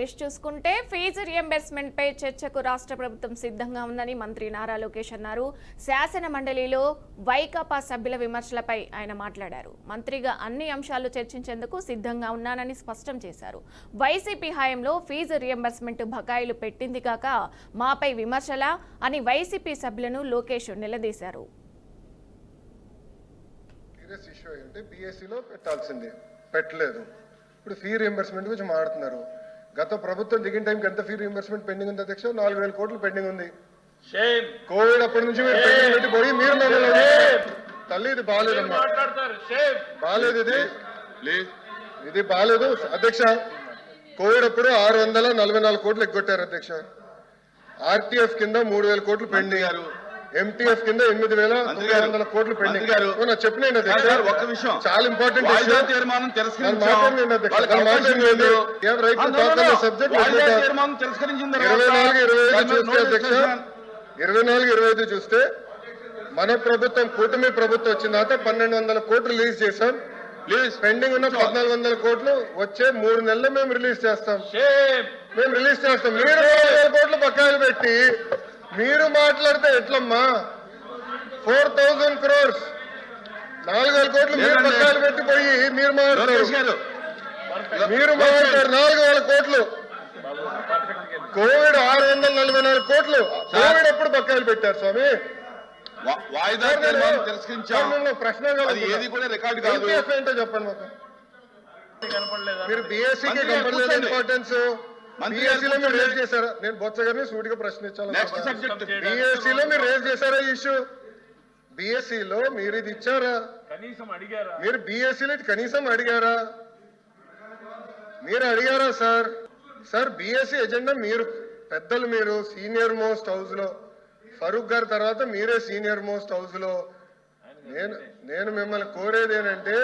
సురేష్ చూసుకుంటే fee reimbursement పై చర్చకు రాష్ట్ర ప్రభుత్వం సిద్ధంగా ఉందని మంత్రి నారా లోకేష్ అన్నారు. శాసన మండలిలో వైకాపా సభ్యుల విమర్శలపై ఆయన మాట్లాడారు. మంత్రిగా అన్ని అంశాలు చర్చించేందుకు సిద్ధంగా ఉన్నానని స్పష్టం చేశారు. వైసీపీ హయాంలో ఫీజు రియంబర్స్మెంట్ బకాయిలు పెట్టింది కాక మాపై విమర్శలా అని వైసీపీ సభ్యులను లోకేష్ నిలదీశారు. పెట్టలేదు. ఇప్పుడు ఫీ రియంబర్స్మెంట్ గురించి మాట్లాడుతున్నారు. గత ప్రభుత్వం దిగిన టైంకి ఎంత ఫీ రియంబర్స్మెంట్ పెండింగ్ ఉంది అధ్యక్ష? 4,000 కోట్లు పెండింగ్ ఉంది. కోవిడ్ అప్పటి నుంచి మీరు పెండింగ్ పెట్టిపోయి మీరు తల్లి ఇది బాగాలేదమ్మా, బాగాలేదు, ఇది బాగాలేదు అధ్యక్ష. కోవిడ్ అప్పుడు 644 కోట్లు ఎగ్గొట్టారు అధ్యక్ష. ఆర్టీఎఫ్ కింద 3,000 కోట్లు పెండింగ్, ఎంటీఎఫ్ కింద 8,900 కోట్లు పెండింగ్. చెప్పిన ఒక్క విషయం చాలా ఇంపార్టెంట్ తీర్మానం సబ్జెక్ట్ 24-25 చూస్తే మన ప్రభుత్వం కూటమి ప్రభుత్వం వచ్చిన తర్వాత 1,200 కోట్లు రిలీజ్ చేశాం. పెండింగ్ ఉన్న 1,400 కోట్లు వచ్చే 3 నెలలు మేము రిలీజ్ చేస్తాం. మీరు 4,000 కోట్లు బకాయిలు పెట్టి మీరు మాట్లాడితే ఎట్లమ్మా? 4,000 crores 4,000 కోట్లు మీరు బకాయిలు పెట్టిపోయి మీరు మాట్లాడతారు. 4,000 కోట్లు. కోవిడ్ 644 కోట్లు కోవిడ్ ఎప్పుడు బకాయిలు పెట్టారు స్వామి? ప్రశ్న ఏంటో చెప్పండి మాకు. మీరు బీఎస్సీకి కనపడలేదు ఇంపార్టెన్స్. బీఎస్సీలో మీరు రేజ్ చేశారా? నేను బొత్స గారిని సూటిగా ప్రశ్నించాలి. బీఎస్సీలో మీరు రేజ్ చేశారా ఇష్యూ? బీఎస్సీలో మీరు ఇది ఇచ్చారా? మీరు బీఎస్సీలో కనీసం అడిగారా? మీరు అడిగారా సార్? సార్ బీఎస్సీ ఎజెండా మీరు పెద్దలు, మీరు సీనియర్ మోస్ట్ హౌస్ లో, ఫరూక్ గారి తర్వాత మీరే సీనియర్ మోస్ట్ హౌస్ లో. నేను మిమ్మల్ని కోరేది ఏంటంటే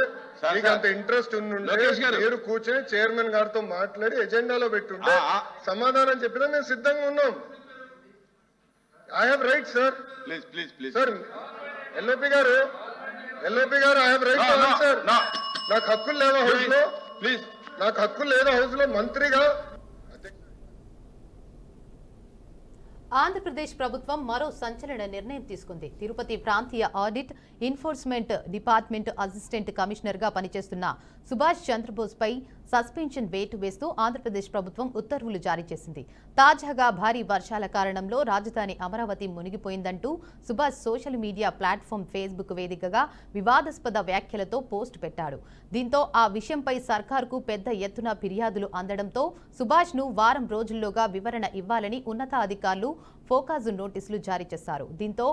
మీకు అంత ఇంట్రెస్ట్ ఉండుంటే మీరు కూర్చొని చైర్మన్ గారితో మాట్లాడి ఎజెండాలో పెట్టుంటే సమాధానం చెప్పినా మేము సిద్ధంగా ఉన్నాం. I have right sir. Sir LOP గారు ఐ హావ్ రైట్ సార్. నాకు హక్కులు లేవా హౌస్ లో? నాకు హక్కులు లేదా హౌస్ లో మంత్రిగా? ఆంధ్రప్రదేశ్ ప్రభుత్వం మరో సంచలన నిర్ణయం తీసుకుంది. తిరుపతి ప్రాంతీయ audit enforcement department assistant commissioner గా పనిచేస్తున్న సుభాష్ చంద్రబోస్ పై సస్పెన్షన్ వేటు వేస్తూ ఆంధ్రప్రదేశ్ ప్రభుత్వం ఉత్తర్వులు జారీ చేసింది. తాజాగా భారీ వర్షాల కారణంలో రాజధాని అమరావతి మునిగిపోయిందంటూ Subhash social media platform Facebook వేదికగా వివాదాస్పద వ్యాఖ్యలతో పోస్ట్ పెట్టాడు. దీంతో ఆ విషయంపై సర్కార్కు పెద్ద ఎత్తున ఫిర్యాదులు అందడంతో సుభాష్ ను వారం రోజుల్లోగా వివరణ ఇవ్వాలని ఉన్నతాధికారులు ఫోకాజు నోటీసులు జారీ చేశారు. దీంతో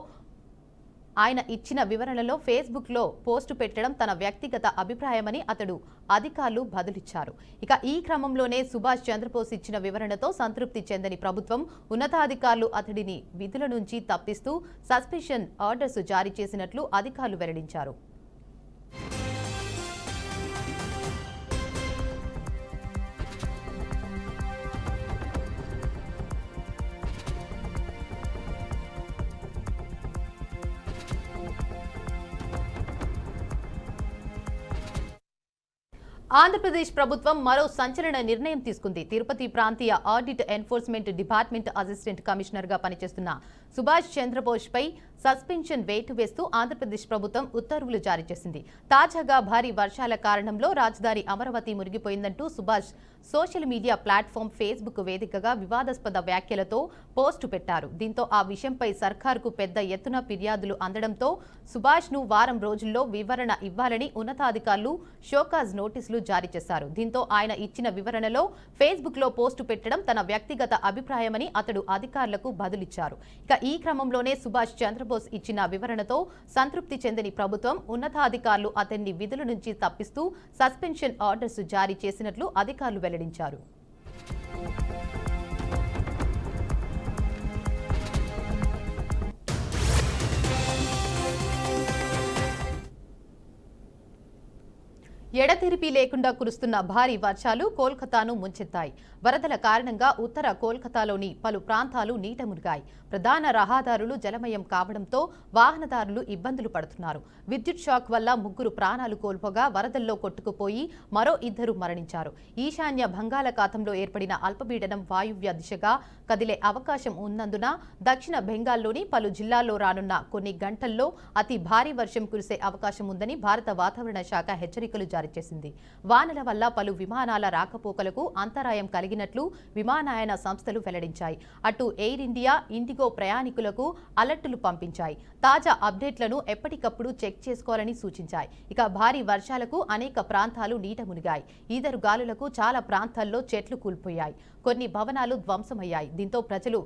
ఆయన ఇచ్చిన వివరణలో ఫేస్బుక్ లో పోస్టు పెట్టడం తన వ్యక్తిగత అభిప్రాయమని అతడు అధికారులు బదులిచ్చారు. ఇక ఈ క్రమంలోనే సుభాష్ చంద్రబోస్ ఇచ్చిన వివరణతో సంతృప్తి చెందని ప్రభుత్వం ఉన్నతాధికారులు అతడిని విధుల నుంచి తప్పిస్తూ సస్పెన్షన్ ఆర్డర్స్ జారీ చేసినట్లు అధికారులు వెల్లడించారు. ఆంధ్రప్రదేశ్ ప్రభుత్వం మరో సంచలన నిర్ణయం తీసుకుంది. తిరుపతి ప్రాంతీయ audit enforcement department assistant commissioner గా పనిచేస్తున్న సుభాష్ చంద్రబోస్ పై సస్పెన్షన్ వేటు వేస్తూ ఆంధ్రప్రదేశ్ ప్రభుత్వం ఉత్తర్వులు జారీ చేసింది. తాజాగా భారీ వర్షాల కారణంలో రాజధాని అమరావతి మునిగిపోయిందంటూ Subhash social media platform Facebook వేదికగా వివాదాస్పద వ్యాఖ్యలతో పోస్టు పెట్టారు. దీంతో ఆ విషయంపై సర్కార్కు పెద్ద ఎత్తున ఫిర్యాదులు అందడంతో సుభాష్ ను వారం రోజుల్లో వివరణ ఇవ్వాలని ఉన్నతాధికారులు షోకాజ్ నోటీసులు జారీ చేశారు. దీంతో ఆయన ఇచ్చిన వివరణలో ఫేస్బుక్ లో పోస్టు పెట్టడం తన వ్యక్తిగత అభిప్రాయమని అతడు అధికారులకు బదులిచ్చారు. ఇక ఈ క్రమంలోనే సుభాష్ చంద్రబోస్ ఇచ్చిన వివరణతో సంతృప్తి చెందని ప్రభుత్వం ఉన్నతాధికారులు అతన్ని విధుల నుంచి తప్పిస్తూ సస్పెన్షన్ ఆర్డర్స్ జారీ చేసినట్లు అధికారులు వెల్లడించారు. ఎడతెరిపి లేకుండా కురుస్తున్న భారీ వర్షాలు కోల్కతాను ముంచెత్తాయి. వరదల కారణంగా ఉత్తర కోల్కతాలోని పలు ప్రాంతాలు నీట మునిగాయి. ప్రధాన రహదారులు జలమయం కావడంతో వాహనదారులు ఇబ్బందులు పడుతున్నారు. విద్యుత్ షాక్ వల్ల 3 ప్రాణాలు కోల్పోగా వరదల్లో కొట్టుకుపోయి మరో 2 మరణించారు. ఈశాన్య బంగాళాఖాతంలో ఏర్పడిన అల్పపీడనం వాయువ్య దిశగా కదిలే అవకాశం ఉన్నందున దక్షిణ బెంగాల్లోని పలు జిల్లాల్లో రానున్న కొన్ని గంటల్లో అతి భారీ వర్షం కురిసే అవకాశం ఉందని భారత వాతావరణ శాఖ హెచ్చరికలు జారీ చేసింది. వానల వల్ల పలు విమానాల రాకపోకలకు అంతరాయం కలిగినట్లు విమానయాన సంస్థలు వెల్లడించాయి. అటు ఎయిర్ ఇండియా, ఇండిగో ప్రయాణికులకు అలర్టులు పంపించాయి. తాజా అప్డేట్లను ఎప్పటికప్పుడు చెక్ చేసుకోవాలని సూచించాయి. ఇక భారీ వర్షాలకు అనేక ప్రాంతాలు నీట మునిగాయి. ఈదరు గాలులకు చాలా ప్రాంతాల్లో చెట్లు కూలిపోయాయి. కొన్ని భవనాలు ధ్వంసమయ్యాయి. దీంతో ప్రజలు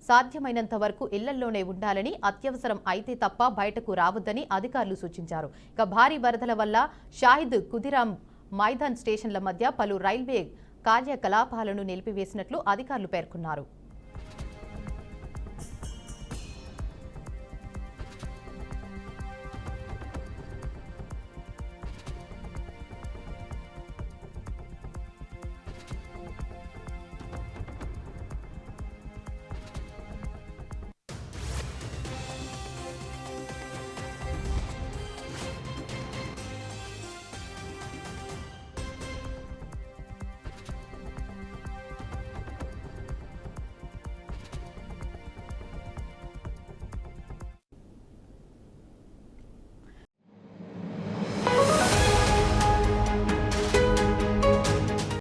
సాధ్యమైనంత వరకు ఇళ్లల్లోనే ఉండాలని, అత్యవసరం అయితే తప్ప బయటకు రావద్దని అధికారులు సూచించారు. ఇక భారీ వరదల వల్ల షాహిద్ ఖుదీరామ్ మైదాన్ స్టేషన్ల మధ్య పలు రైల్వే కార్యకలాపాలను నిలిపివేసినట్లు అధికారులు పేర్కొన్నారు.